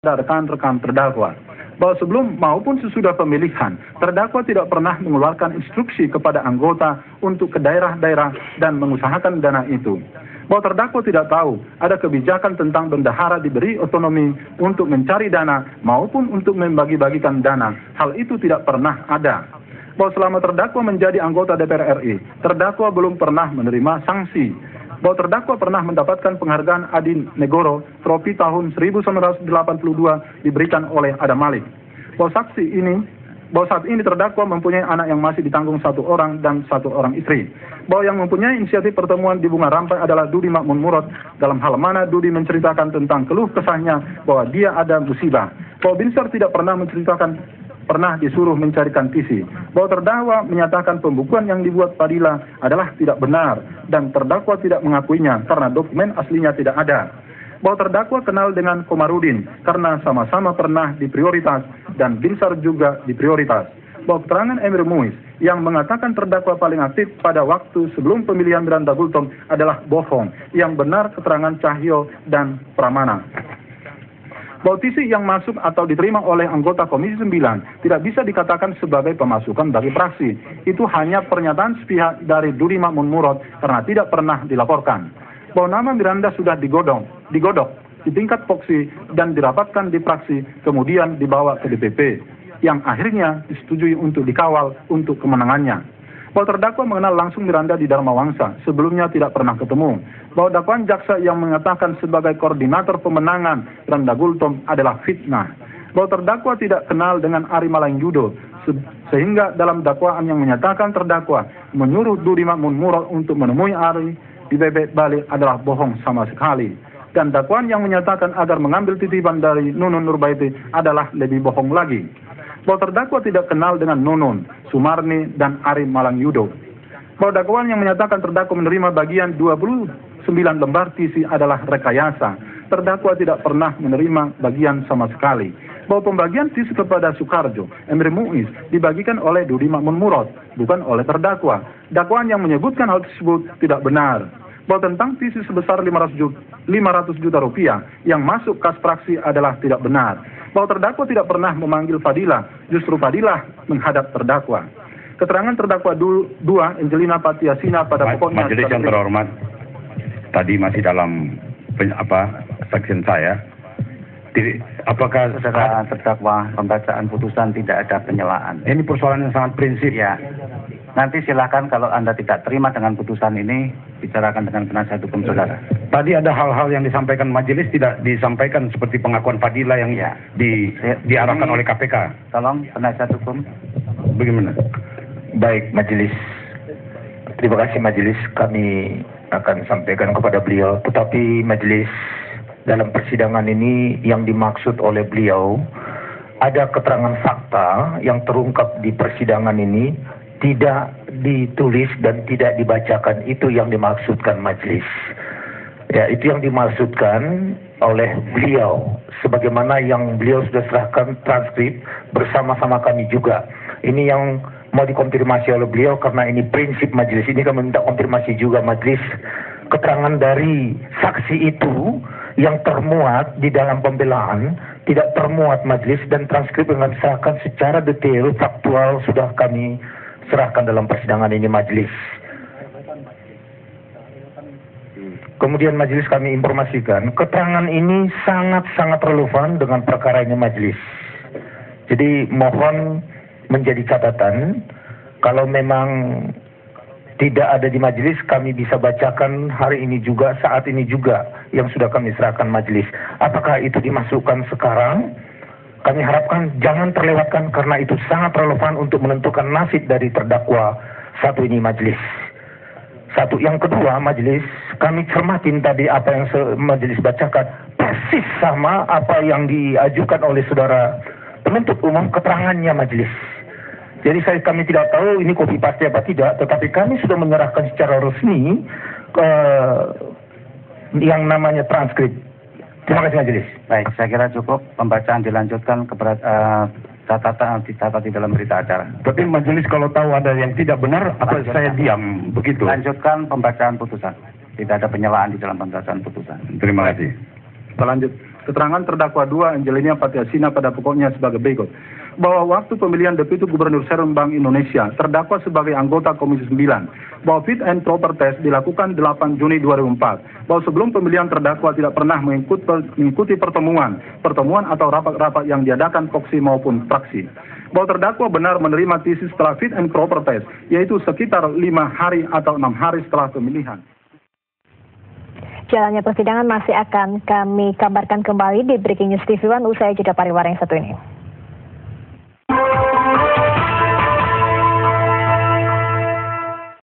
rekan-rekan terdakwa bahwa sebelum maupun sesudah pemilihan, terdakwa tidak pernah mengeluarkan instruksi kepada anggota untuk ke daerah-daerah dan mengusahakan dana itu. Bahwa terdakwa tidak tahu ada kebijakan tentang bendahara diberi otonomi untuk mencari dana maupun untuk membagi-bagikan dana. Hal itu tidak pernah ada. Bahwa selama terdakwa menjadi anggota DPR RI, terdakwa belum pernah menerima sanksi. Bahwa terdakwa pernah mendapatkan penghargaan Adi Negoro Trofi tahun 1982 diberikan oleh Adam Malik. Bahwa saat ini terdakwa mempunyai anak yang masih ditanggung 1 orang dan 1 orang istri. Bahwa yang mempunyai inisiatif pertemuan di Bunga Rampai adalah Dudi Makmun Murad, dalam hal mana Dudi menceritakan tentang keluh kesahnya bahwa dia ada musibah. Bahwa Binsar tidak pernah menceritakan pernah disuruh mencarikan PC. Bahwa terdakwa menyatakan pembukuan yang dibuat Fadila adalah tidak benar dan terdakwa tidak mengakuinya karena dokumen aslinya tidak ada. Bahwa terdakwa kenal dengan Komarudin karena sama-sama pernah diprioritas dan Binsar juga diprioritas. Bahwa keterangan Emir Muiz yang mengatakan terdakwa paling aktif pada waktu sebelum pemilihan Miranda Gultom adalah bohong. Yang benar keterangan Cahyo dan Pramana. Bahwa TC yang masuk atau diterima oleh anggota Komisi 9 tidak bisa dikatakan sebagai pemasukan bagi praksi. Itu hanya pernyataan sepihak dari Dudi Makmun Murad karena tidak pernah dilaporkan. Bahwa nama Miranda sudah digodok di tingkat Poksi dan dirapatkan di praksi, kemudian dibawa ke DPP, yang akhirnya disetujui untuk dikawal untuk kemenangannya. Bahwa terdakwa mengenal langsung Miranda di Dharma Wangsa, sebelumnya tidak pernah ketemu. Bahwa dakwaan jaksa yang mengatakan sebagai koordinator pemenangan Miranda Gultom adalah fitnah. Bahwa terdakwa tidak kenal dengan Ari Malangyudo, sehingga dalam dakwaan yang menyatakan terdakwa menyuruh Dudi Makmun Murad untuk menemui Ari di Bebek Bali adalah bohong sama sekali. Dan dakwaan yang menyatakan agar mengambil titipan dari Nunun Nurbaiti adalah lebih bohong lagi. Bahwa terdakwa tidak kenal dengan Nunun, Sumarni, dan Ari Malangyudo. Bahwa dakwaan yang menyatakan terdakwa menerima bagian 29 lembar TC adalah rekayasa. Terdakwa tidak pernah menerima bagian sama sekali. Bahwa pembagian TC kepada Soekarjo, Emir Muiz dibagikan oleh Dudi Makmun Murad, bukan oleh terdakwa. Dakwaan yang menyebutkan hal tersebut tidak benar. Bahwa tentang TC sebesar 500 juta rupiah yang masuk kas praksi adalah tidak benar. Bahwa terdakwa tidak pernah memanggil Fadila, justru Fadila menghadap terdakwa. Keterangan terdakwa 2 Angelina Patiasina pada pokoknya. Majelis yang terhormat, tadi masih dalam section saya. Apakah secara terdakwa pembacaan putusan tidak ada penyelaan? Ini persoalan yang sangat prinsip. Ya. Nanti silakan kalau Anda tidak terima dengan putusan ini, bicarakan dengan penasihat hukum saudara. Tadi ada hal-hal yang disampaikan majelis tidak disampaikan seperti pengakuan Fadila yang diarahkan oleh KPK. Tolong penasihat hukum. Bagaimana? Baik majelis. Terima kasih majelis, kami akan sampaikan kepada beliau. Tetapi majelis, dalam persidangan ini yang dimaksud oleh beliau ada keterangan fakta yang terungkap di persidangan ini tidak ditulis dan tidak dibacakan. Itu yang dimaksudkan majelis. Ya, itu yang dimaksudkan oleh beliau. Sebagaimana yang beliau sudah serahkan transkrip bersama-sama kami juga. Ini yang mau dikonfirmasi oleh beliau karena ini prinsip majelis. Ini kami minta konfirmasi juga majelis. Keterangan dari saksi itu yang termuat di dalam pembelaan tidak termuat majelis, dan transkrip yang disahkan secara detail faktual sudah kami serahkan dalam persidangan ini majelis. Kemudian majelis kami informasikan keterangan ini sangat-sangat relevan dengan perkara ini majelis. Jadi mohon menjadi catatan, kalau memang tidak ada di majelis, kami bisa bacakan hari ini juga, saat ini juga yang sudah kami serahkan majelis. Apakah itu dimasukkan sekarang? Kami harapkan jangan terlewatkan karena itu sangat relevan untuk menentukan nasib dari terdakwa satu ini majelis. Satu, yang kedua majelis, kami cermatin tadi apa yang majelis bacakan persis sama apa yang diajukan oleh saudara penuntut umum keterangannya majelis. Jadi kami tidak tahu ini copy paste apa tidak, tetapi kami sudah menyerahkan secara resmi yang namanya transkrip. Terima kasih majelis. Baik, saya kira cukup. Pembacaan dilanjutkan kepada catatan dicatat di dalam berita acara. Tapi majelis kalau tahu ada yang tidak benar, apa saya diam begitu? Lanjutkan pembacaan putusan. Tidak ada penyelaan di dalam pembacaan putusan. Terima kasih. Kita lanjut. Keterangan terdakwa 2 Angelina Patiasina pada pokoknya sebagai berikut. Bahwa waktu pemilihan Deputi Gubernur Serun Bank Indonesia, terdakwa sebagai anggota Komisi 9. Bahwa fit and proper test dilakukan 8 Juni 2004. Bahwa sebelum pemilihan terdakwa tidak pernah mengikuti pertemuan atau rapat-rapat yang diadakan koksi maupun fraksi. Bahwa terdakwa benar menerima tesis setelah fit and proper test, yaitu sekitar 5 hari atau 6 hari setelah pemilihan. Jalannya persidangan masih akan kami kabarkan kembali di Breaking News TV One usai jeda pariwara yang satu ini.